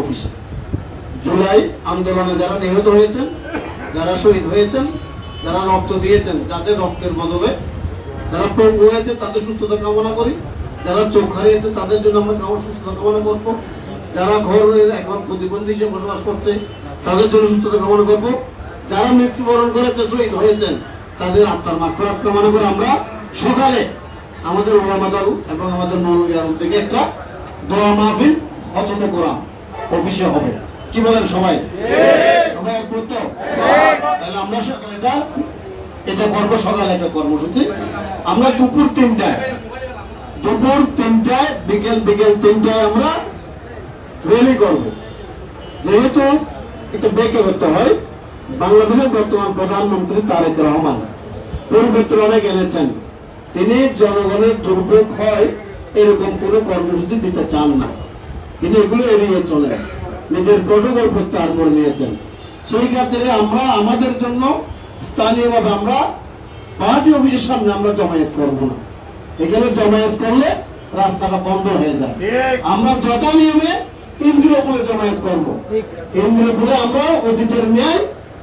অফিসে। জুলাই আন্দোলনে যারা নিহত হয়েছেন, যারা শহীদ হয়েছেন, যারা রক্ত দিয়েছেন, যাদের রক্তের বদলে যারা পঙ্গু হয়েছে তাদের সুস্থতা কামনা করি, যারা চোখ হারিয়েছে তাদের জন্য আমরা সুস্থতা কামনা করবো, যারা ঘরের এখন প্রতিবন্ধী হিসেবে বসবাস করছে তাদের জন্য সুস্থতা কামনা করবো, যারা মৃত্যুবরণ করেছে শহীদ হয়েছেন তাদের আত্মার মাগফিরাত কামনা করে আমরা সকালে আমাদের ওলামা দল এবং আমাদের মৌলভী থেকে একটা দোয়া মাহফিল খতমে কোরআন অফিসে হবে। কি বলেন সবাই? সবাই একমত তো? তাহলে আমরা এটা করবো সকালে একটা কর্মসূচি। আমরা দুপুর 3টায় বিকেল 3টায় আমরা র্যালি করব। যেহেতু এটা বেঁকে করতে হয়, বাংলাদেশের বর্তমান প্রধানমন্ত্রী তারেক রহমান পূর্বের অনেক এনেছেন, তিনি জনগণের দুর্ভোগ হয় এরকম কোন কর্মসূচি দিতে চান না, তিনি এগুলো এড়িয়ে চলেন, নিজের প্রটোকল প্রত্যাহার করে নিয়েছেন। সেই ক্ষেত্রে আমরা আমাদের জন্য স্থানীয়ভাবে আমরা পার্টি অফিসের সামনে আমরা জমায়েত করব না। এখানে জমায়েত করলে রাস্তাটা বন্ধ হয়ে যায়। আমরা যথা নিয়মে ইন্দ্রপুরে জমায়েত করব। ইন্দ্রপুরে আমরা অতীতের ন্যায়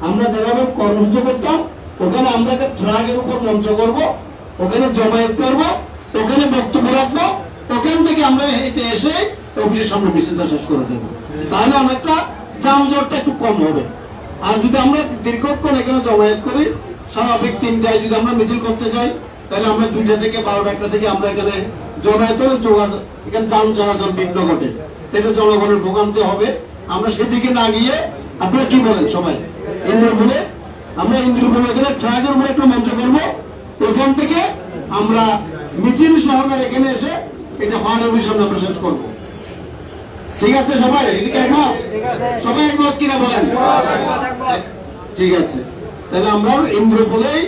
আমরা যেভাবে কর্মসূচি করতাম, ওখানে আমরা একটা ট্রাকের উপর মঞ্চ করব, ওখানে জমায়েত করব, ওখানে বক্তব্য রাখবো, ওখান থেকে আমরা এটা এসে অফিসের সামনে মিছিলটা শেষ করে দেবো। তাহলে অনেকটা যানজটটা একটু কম হবে। আর যদি আমরা দীর্ঘক্ষণ এখানে জমায়েত করি, স্বাভাবিক 3টায় যদি আমরা মিছিল করতে চাই, তাহলে আমরা 2টা থেকে 12টা থেকে আমরা এখানে জমায়েত হলে যোগাযোগ এখানে যান চলাচল বিঘ্ন ঘটে, এটা জনগণের ভোগান্তি হবে। আমরা সেদিকে না গিয়ে আপনারা কি বলেন সবাই? ইন্দ্রপুরে আমরা এখানে ট্রাকের উপরে একটা মঞ্চ করবো, ওখান থেকে আমরা মিছিল সহকারে এখানে এসে এটা মহানবীর সামনে আমরা শেষ করবো। ঠিক আছে সবাই? এদিকে একমত? সবাই একমত কিনা বলেন? ঠিক আছে, তাহলে আমরা ইন্দ্রপুরেই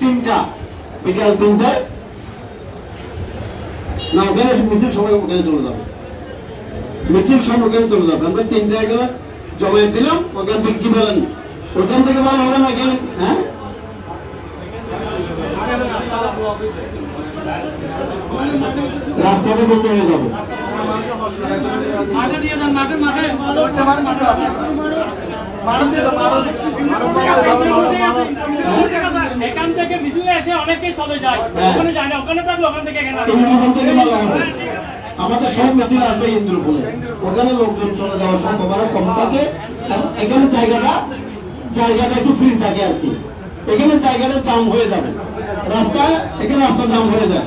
3টা বিকাল 3টায় না, ওখানে মিছিল সবাই ওখানে চলে যাবে, মিছিল সব ওখানে চলে যাবে। আমরা 3টায় গেলে জমায়েত দিলাম, ওখান থেকে কি বলেন? ওখান থেকে ভালো হবে না কেন? হ্যাঁ, রাস্তাটা বন্ধ হয়ে যাবে। এখান থেকে মিছিলে এসে অনেকেই চলে যায়, ওখানে যায় না, ওখানে থাকলে ওখান থেকে আমাদের সব মিছিল আসবে ইন্দ্রপুরে, ওখানে লোকজন চলে যাওয়ার সম্ভাবনা কম থাকে। এখানে জায়গাটা একটু ফ্রি থাকে আর কি। এখানে জায়গাটা জাম হয়ে যাবে, এখানে রাস্তা জাম হয়ে যায়,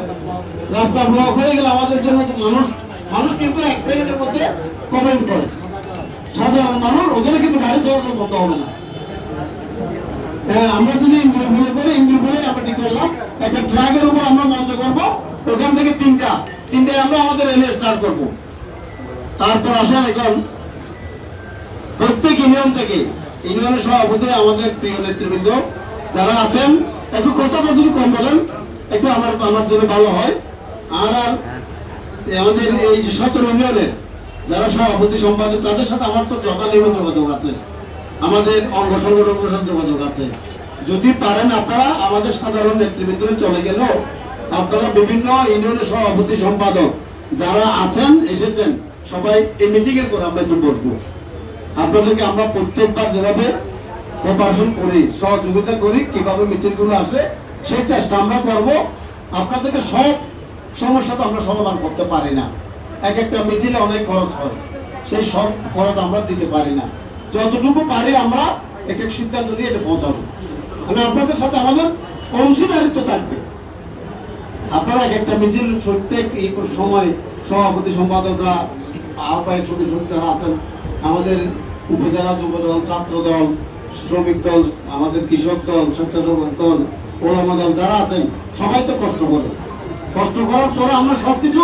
রাস্তা ব্লক হয়ে গেলে আমাদের জন্য মানুষ কিন্তু 1 সেকেন্ডের মধ্যে কমেন্ট করে, সাধারণ মানুষ ওখানে কিন্তু গাড়ি চলাচল করতে হবে না। আমরা যদি ইন্দ্রপুরে করে ইন্দ্রপুরে আমরা ঠিক করলাম, একটা ট্রাকের উপর আমরা মঞ্চ করবো, ওখান থেকে 3টায় আমরা আমাদের রেলি স্টার্ট করবো। তারপর আসেন এখন প্রত্যেক ইউনিয়ন থেকে, ইউনিয়নের সভাপতি আমাদের প্রিয় নেতৃবৃন্দ যারা আছেন, একটু কথাটা যদি কম বলেন একটু আমার জন্য ভালো হয়। আর আমাদের এই 17 ইউনিয়নের যারা সভাপতি সম্পাদক তাদের সাথে আমার তো যথানিয়ম যোগাযোগ আছে, আমাদের অঙ্গ সংগঠনের সাথে যোগাযোগ আছে। যদি পারেন আপনারা আমাদের সাধারণ নেতৃবৃন্দে চলে গেল, আপনারা বিভিন্ন ইউনিয়নের সভাপতি সম্পাদক যারা আছেন এসেছেন, সবাই এই মিটিং এর পর আমরা একটু বসবো। আপনাদেরকে আমরা প্রত্যেকবার যেভাবে প্রকাশন করি, সহযোগিতা করি, কিভাবে মিছিলগুলো আসে সেই চেষ্টা আমরা করব। আপনাদেরকে সব সমস্যা তো আমরা সমাধান করতে পারি না, এক একটা মিছিলে অনেক খরচ হয়, সেই সব খরচ আমরা দিতে পারি না। যতটুকু পারি আমরা এক সিদ্ধান্ত নিয়ে এটা পৌঁছাবো। মানে আপনাদের সাথে আমাদের অংশীদারিত্ব থাকবে। আপনারা এক একটা মিছিল প্রত্যেক এই সময় সভাপতি সম্পাদকরা, আহ্বায়ক সদস্যরা আছেন, আমাদের উপজেলা যুবদল, ছাত্র দল, শ্রমিক দল, আমাদের কৃষক দল, স্বেচ্ছাসেবক দল, ওলামা দল যারা আছেন সবাই তো কষ্ট করার পরে আমরা সবকিছু